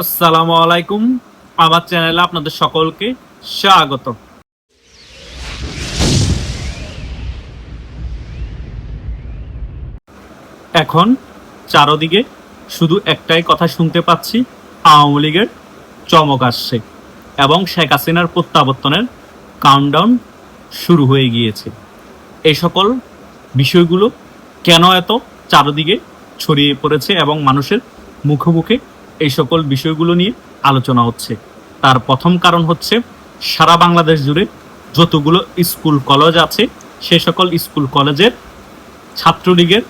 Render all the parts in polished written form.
আসসালামু আলাইকুম। আমার চ্যানেলে আপনাদের সকলকে স্বাগত। এখন চারদিকে শুধু একটাই কথা শুনতে পাচ্ছি, আওয়ামী লীগের চমক আসছে এবং শেখ হাসিনার প্রত্যাবর্তনের কাউন্টডাউন শুরু হয়ে গিয়েছে। এই সকল বিষয়গুলো কেন এত চারদিকে ছড়িয়ে পড়েছে এবং মানুষের মুখে মুখে এই সকল বিষয়গুলো নিয়ে আলোচনা হচ্ছে, তার প্রথম কারণ হচ্ছে সারা বাংলাদেশ জুড়ে যতগুলো স্কুল কলেজ আছে সে সকল স্কুল কলেজের ছাত্রলীগের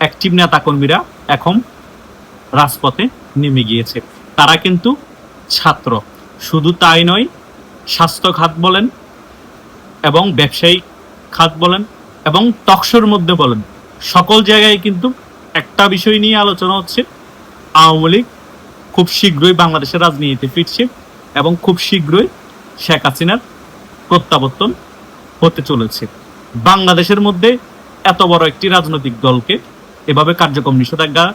অ্যাক্টিভ নেতাকর্মীরা এখন রাজপথে নেমে গিয়েছে। তারা কিন্তু ছাত্র, শুধু তাই নয়, স্বাস্থ্য খাত বলেন এবং ব্যবসায়িক খাত বলেন এবং টকশোর মধ্যে বলেন, সকল জায়গায় কিন্তু একটা বিষয় নিয়ে আলোচনা হচ্ছে, আওয়ামী লীগ খুব শীঘ্রই বাংলাদেশের রাজনীতিতে ফিরছে এবং খুব শীঘ্রই শেখ হাসিনার প্রত্যাবর্তন হতে চলেছে। বাংলাদেশের মধ্যে এত বড় একটি রাজনৈতিক দলকে এভাবে কার্যক্রম নিষেধাজ্ঞা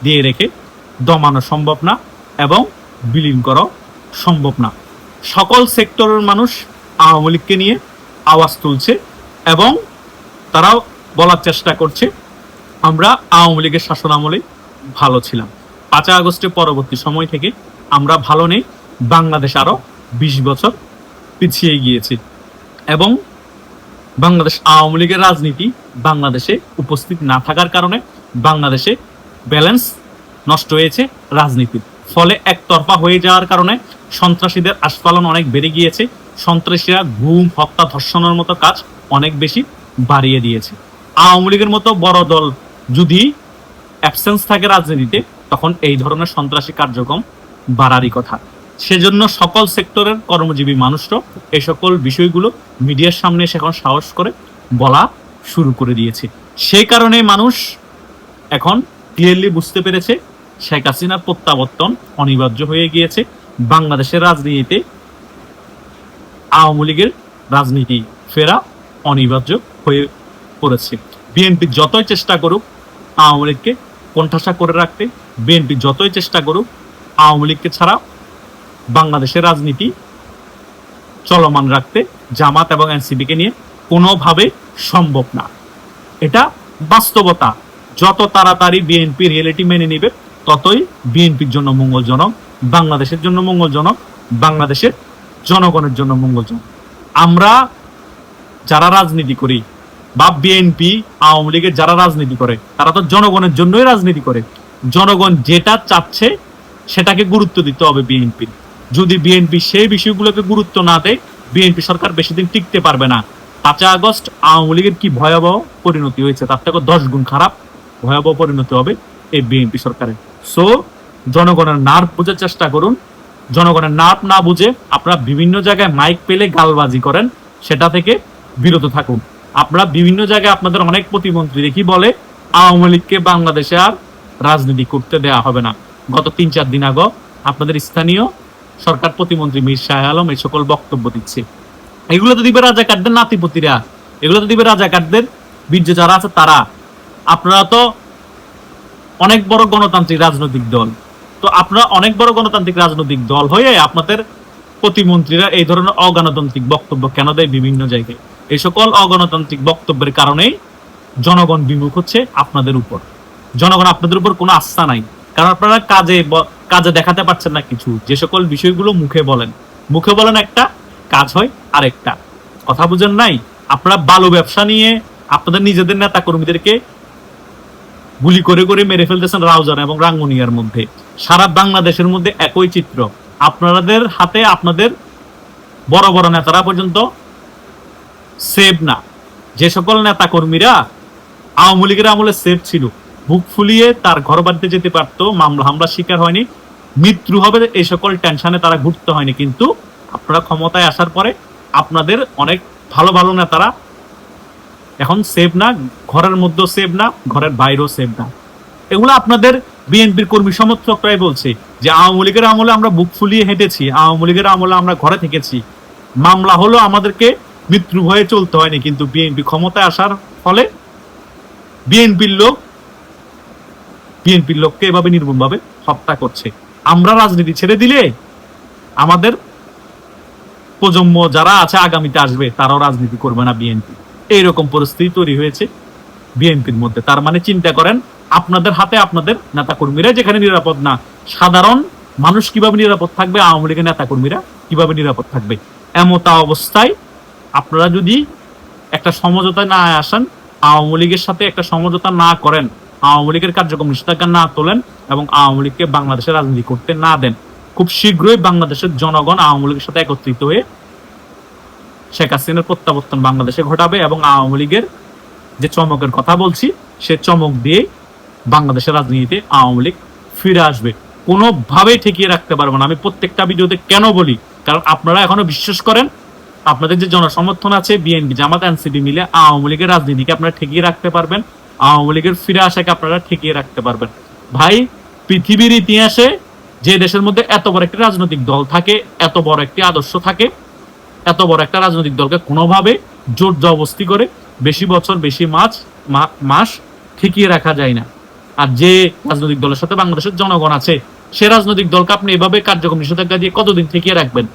দিয়ে রেখে দমানো সম্ভব না এবং বিলীন করা সম্ভব না। সকল সেক্টরের মানুষ আওয়ামী লীগকে নিয়ে আওয়াজ তুলছে এবং তারাও বলার চেষ্টা করছে, আমরা আওয়ামী লীগের শাসন আমলে ভালো ছিলাম, 5 আগস্টের পরবর্তী সময় থেকে আমরা ভালো নেই, বাংলাদেশ আরো 20 বছর পিছিয়ে গিয়েছে এবং বাংলাদেশ আওয়ামী লীগের রাজনীতি বাংলাদেশে উপস্থিত না থাকার কারণে বাংলাদেশে ব্যালেন্স নষ্ট হয়েছে রাজনীতির, ফলে একতরফা হয়ে যাওয়ার কারণে সন্ত্রাসীদের আস্ফালন অনেক বেড়ে গিয়েছে। সন্ত্রাসীরা গুম, হত্যা, ধর্ষণের মতো কাজ অনেক বেশি বাড়িয়ে দিয়েছে। আওয়ামী লীগের মতো বড় দল যদি অ্যাবসেন্স থাকে রাজনীতিতে, তখন এই ধরনের সন্ত্রাসী কার্যক্রম বাড়ারই কথা। সেজন্য সকল সেক্টরের কর্মজীবী মানুষরা এই সকল বিষয়গুলো মিডিয়ার সামনে এসে এখন সাহস করে বলা শুরু করে দিয়েছে। সেই কারণে মানুষ এখন ক্লিয়ারলি বুঝতে পেরেছে শেখ হাসিনার প্রত্যাবর্তন অনিবার্য হয়ে গিয়েছে। বাংলাদেশের রাজনীতিতে আওয়ামী লীগের রাজনীতি ফেরা অনিবার্য হয়ে পড়েছে। বিএনপি যতই চেষ্টা করুক আওয়ামী লীগকে কোণঠাসা করে রাখতে, বিএনপি যতই চেষ্টা করুক আওয়ামী লীগকে ছাড়া বাংলাদেশের রাজনীতি চলমান রাখতে জামাত এবং এনসিপিকে নিয়ে কোনোভাবে সম্ভব না। এটা বাস্তবতা। যত তাড়াতাড়ি বিএনপি রিয়েলিটি মেনে নেবে ততই বিএনপির জন্য মঙ্গলজনক, বাংলাদেশের জন্য মঙ্গলজনক, বাংলাদেশের জনগণের জন্য মঙ্গলজনক। আমরা যারা রাজনীতি করি বা বিএনপি আওয়ামী লীগের যারা রাজনীতি করে তারা তো জনগণের জন্যই রাজনীতি করে। জনগণ যেটা চাচ্ছে সেটাকে গুরুত্ব দিতে হবে বিএনপির। যদি বিএনপি সেই বিষয়গুলোকে গুরুত্ব না দেয়, বিএনপি সরকার বেশি দিন টিকতে পারবে না। 5 আগস্ট আওয়ামী লীগের কি ভয়াবহ পরিণতি হয়েছে, তার থেকে 10 গুণ খারাপ ভয়াবহ পরিণতি হবে এই বিএনপি সরকারের। সো জনগণের নার্ভ বোঝার চেষ্টা করুন। জনগণের নার্ভ না বুঝে আপনারা বিভিন্ন জায়গায় মাইক পেলে গালবাজি করেন, সেটা থেকে বিরত থাকুন। আপনারা বিভিন্ন জায়গায় আপনাদের অনেক প্রতিমন্ত্রী দেখি বলে আওয়ামী লীগকে বাংলাদেশে আর রাজনীতি করতে দেওয়া হবে না। গত 3-4 দিন আগে আপনাদের স্থানীয় সরকার প্রতিমন্ত্রী মীর শাহ আলম এই সকল বক্তব্য দিচ্ছে। এগুলো তো দিবে রাজাকারদের নাতিপতিরা, এগুলো তো দিবে রাজাকারদের বীর্য যারা আছে তারা। আপনারা তো অনেক বড় গণতান্ত্রিক রাজনৈতিক দল, তো আপনারা অনেক বড় গণতান্ত্রিক রাজনৈতিক দল হয়ে আপনাদের প্রতিমন্ত্রীরা এই ধরনের অগণতান্ত্রিক বক্তব্য কেন দেয় বিভিন্ন জায়গায়? এই সকল অগণতান্ত্রিক বক্তব্যের কারণেই জনগণ বিমুখ হচ্ছে আপনাদের উপর। জনগণ আপনাদের উপর কোনো আস্থা নাই, কারণ আপনারা কাজে দেখাতে পারছেন না কিছু। যে সকল বিষয়গুলো মুখে বলেন একটা, কাজ হয় আরেকটা। কথা বুঝেন নাই? আপনারা বালু ব্যবসা নিয়ে আপনাদের নিজেদের নেতা কর্মীদেরকে গুলি করে করে মেরে ফেলতেছেন রাউজান এবং রাঙ্গুনিয়ার মধ্যে। সারা বাংলাদেশের মধ্যে একই চিত্র। আপনাদের হাতে আপনাদের বড় বড় নেতারা পর্যন্ত সেভ না। যে সকল নেতা কর্মীরা আওয়ামী লীগের আমলে সেভ ছিল, বুক ফুলিয়ে তার ঘর বাড়িতে যেতে পারতো, মামলা হামলার শিকার হয়নি, মৃত্যু হবে এই সকল টেনশনে তারা ঘুরতে হয়নি। কিন্তু আপনারা ক্ষমতায় আসার পরে আপনাদের অনেক ভালো ভালো নেতারা এখন সেভ না, ঘরের মধ্যেও সেভ না, ঘরের বাইরেও সেভ না। এগুলো আপনাদের বিএনপির কর্মী সমর্থকরাই বলছে যে আওয়ামী লীগের আমলে আমরা বুক ফুলিয়ে হেঁটেছি, আওয়ামী লীগের আমলে আমরা ঘরে থেকেছি, মামলা হলো আমাদেরকে মৃত্যু ভয়ে চলতে হয়নি। কিন্তু বিএনপি ক্ষমতায় আসার ফলে বিএনপির লোককে এভাবে নির্মমভাবে হত্যা করছে। আমরা রাজনীতি ছেড়ে দিলে আমাদের প্রজন্ম যারা আছে আগামীতে আসবে তারাও রাজনীতি করবে না বিএনপি, এইরকম পরিস্থিতি তৈরি হয়েছে বিএনপির মধ্যে। তার মানে চিন্তা করেন, আপনাদের হাতে আপনাদের নেতা কর্মীরা যেখানে নিরাপদ না, সাধারণ মানুষ কিভাবে নিরাপদ থাকবে, আওয়ামী লীগের নেতা কর্মীরা কিভাবে নিরাপদ থাকবে? এমতা অবস্থায় আপনারা যদি একটা সমঝোতায় না আসেন, আওয়ামী লীগের সাথে একটা সমঝোতা না করেন, আওয়ামী লীগের কার্যক্রম নিষেধাজ্ঞা না তোলেন এবং আওয়ামী লীগকে বাংলাদেশে রাজনীতি করতে না দেন, খুব শীঘ্রই বাংলাদেশের জনগণ আওয়ামী লীগের সাথে একত্রিত হয়ে শেখ হাসিনার প্রত্যাবর্তন বাংলাদেশে ঘটাবে এবং আওয়ামী লীগের যে চমকের কথা বলছি সে চমক দিয়ে বাংলাদেশের রাজনীতিতে আওয়ামী লীগ ফিরে আসবে। কোনোভাবেই ঠেকিয়ে রাখতে পারবো না। আমি প্রত্যেকটা ভিডিওতে কেন বলি, কারণ আপনারা এখনো বিশ্বাস করেন আপনাদের যে জনসমর্থন আছে বিএনপি জামাত এনসিপি মিলে আওয়ামী লীগের রাজনীতিকে আপনারা ঠেকিয়ে রাখতে পারবেন, আওয়ামী লীগের ফিরে আসাকে আপনারা ঠেকিয়ে রাখতে পারবেন। ভাই, পৃথিবীর ইতিহাসে যে দেশের মধ্যে এত বড় একটি রাজনৈতিক দল থাকে, এত বড় একটি আদর্শ থাকে, এত বড় একটা রাজনৈতিক দলকে কোনোভাবে জোর জবরদস্তি করে বেশি বছর বেশি মাস ঠেকিয়ে রাখা যায় না। আর যে রাজনৈতিক দলের সাথে বাংলাদেশের জনগণ আছে, সে রাজনৈতিক দলকে আপনি এভাবে কার্যক্রম নিষেধাজ্ঞা দিয়ে কতদিন ঠেকিয়ে রাখবেন,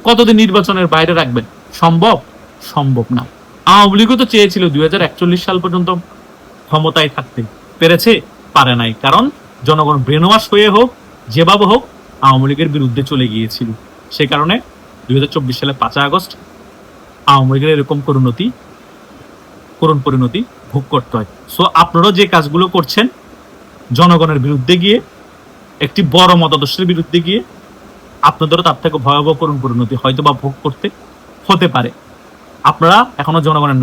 কতদিন নির্বাচনের বাইরে রাখবেন? সম্ভব না। আওয়ামী লীগও তো চেয়েছিল 2041 সাল পর্যন্ত ক্ষমতায় থাকতে, পেরেছে? পারে নাই। কারণ জনগণ ব্রেন ওয়াশ হয়ে হোক যেভাবে হোক আওয়ামী লীগের বিরুদ্ধে চলে গিয়েছিল। সে কারণে 2024 সালে 5 আগস্ট আওয়ামী লীগের এরকম করুণ পরিণতি ভোগ করতে হয়। সো আপনারা যে কাজগুলো করছেন জনগণের বিরুদ্ধে গিয়ে, একটি বড় মতাদর্শের বিরুদ্ধে গিয়ে, আপনাদেরও তার থেকে ভয়াবহ করুণ পরিণতি হয়তো বা ভোগ করতে হতে পারে। আপনারা এখনো জনগণের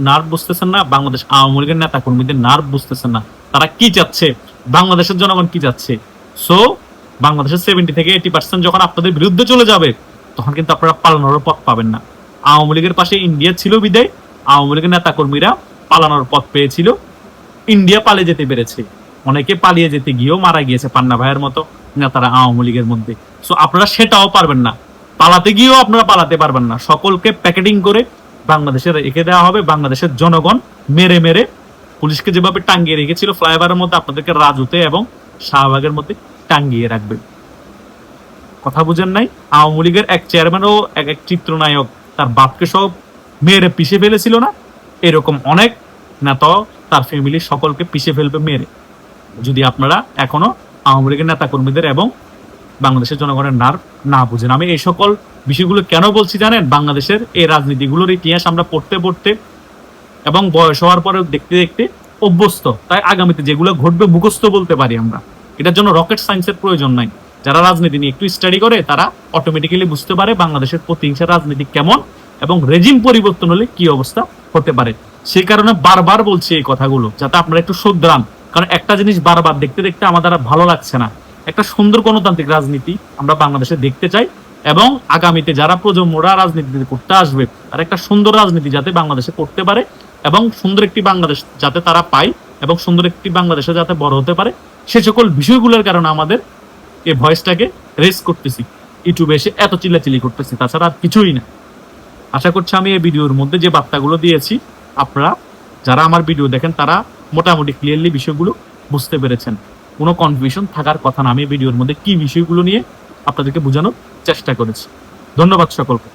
নার্ভ বুঝতেছেন না, বাংলাদেশ আওয়ামী লীগের নেতা কর্মীদের নার্ভ বুঝতেছেন না, তারা কি চাচ্ছে, বাংলাদেশের জনগণ কি চাচ্ছে। সো বাংলাদেশের 70 থেকে 80% যখন আপনাদের বিরুদ্ধে চলে যাবে তখন কিন্তু আপনারা পালানোর পথ পাবেন না। আওয়ামী লীগের পাশে ইন্ডিয়া ছিল বিদায় আওয়ামী লীগের নেতা কর্মীরা পালানোর পথ পেয়েছিল, ইন্ডিয়া পালিয়ে যেতে পেরেছে। অনেকে পালিয়ে যেতে গিয়েও মারা গিয়েছে, পান্না ভাইয়ের মতো নেতারা আওয়ামী লীগের মধ্যে। সো আপনারা সেটাও পারবেন না, পালাতে গিয়েও আপনারা পালাতে পারবেন না। সকলকে প্যাকেটিং করে বাংলাদেশে রেখে দেওয়া হবে। বাংলাদেশের জনগণ মেরে মেরে পুলিশকে যেভাবে টাঙ্গিয়ে রেখেছিল ফ্লাইওভারের মধ্যে, আপনাদেরকে রাজুতে এবং শাহবাগের মধ্যে টাঙ্গিয়ে রাখবে। কথা বুঝেন নাই? আওয়ামী লীগের এক চেয়ারম্যান ও এক চিত্রনায়ক তার বাপকে সব মেরে পিষে ফেলেছিল না? এরকম অনেক নেতা তার ফ্যামিলি সকলকে পিষে ফেলবে মেরে, যদি আপনারা এখনো আওয়ামী লীগের নেতা কর্মীদের এবং বাংলাদেশের জনগণের নার্ভ না বুঝেন। আমি এই সকল বিষয়গুলো কেন বলছি জানেন? বাংলাদেশের এই রাজনীতিগুলোর ইতিহাস আমরা পড়তে পড়তে এবং বয়স হওয়ার পরে দেখতে দেখতে অভ্যস্ত, তাই আগামীতে যেগুলো ঘটবে মুখস্থ বলতে পারি আমরা। এটার জন্য রকেট সায়েন্সের প্রয়োজন নাই। যারা রাজনীতি নিয়ে একটু স্টাডি করে তারা অটোমেটিক্যালি বুঝতে পারে বাংলাদেশের প্রতিহিংসা রাজনীতি কেমন এবং রেজিম পরিবর্তন হলে কি অবস্থা হতে পারে। সেই কারণে বারবার বলছি এই কথাগুলো, যাতে আপনারা একটু শুধরান। কারণ একটা জিনিস বারবার দেখতে দেখতে আমাদের আর ভালো লাগছে না। একটা সুন্দর গণতান্ত্রিক রাজনীতি আমরা বাংলাদেশে দেখতে চাই এবং আগামীতে যারা প্রজন্মরা রাজনীতি করতে আসবে তারা একটা সুন্দর রাজনীতি যাতে বাংলাদেশে করতে পারে এবং সুন্দর একটি বাংলাদেশ যাতে তারা পায় এবং সুন্দর একটি বাংলাদেশে যাতে বড় হতে পারে, সে সকল বিষয়গুলোর কারণে আমাদের এই ভয়েসটাকে রেজ করতেছি, ইউটিউবে এসে এত চিল্লাচিল্লি করতেছি, তাছাড়া আর কিছুই না। আশা করছি আমি এই ভিডিওর মধ্যে যে বার্তাগুলো দিয়েছি আপনারা যারা আমার ভিডিও দেখেন তারা মোটামুটি ক্লিয়ারলি বিষয়গুলো বুঝতে পেরেছেন। কোনো কনফিউশন থাকার কথা না। আমি ভিডিওর মধ্যে কি বিষয়গুলো নিয়ে আপনাদেরকে বোঝানোর চেষ্টা করেছি। ধন্যবাদ সকলকে।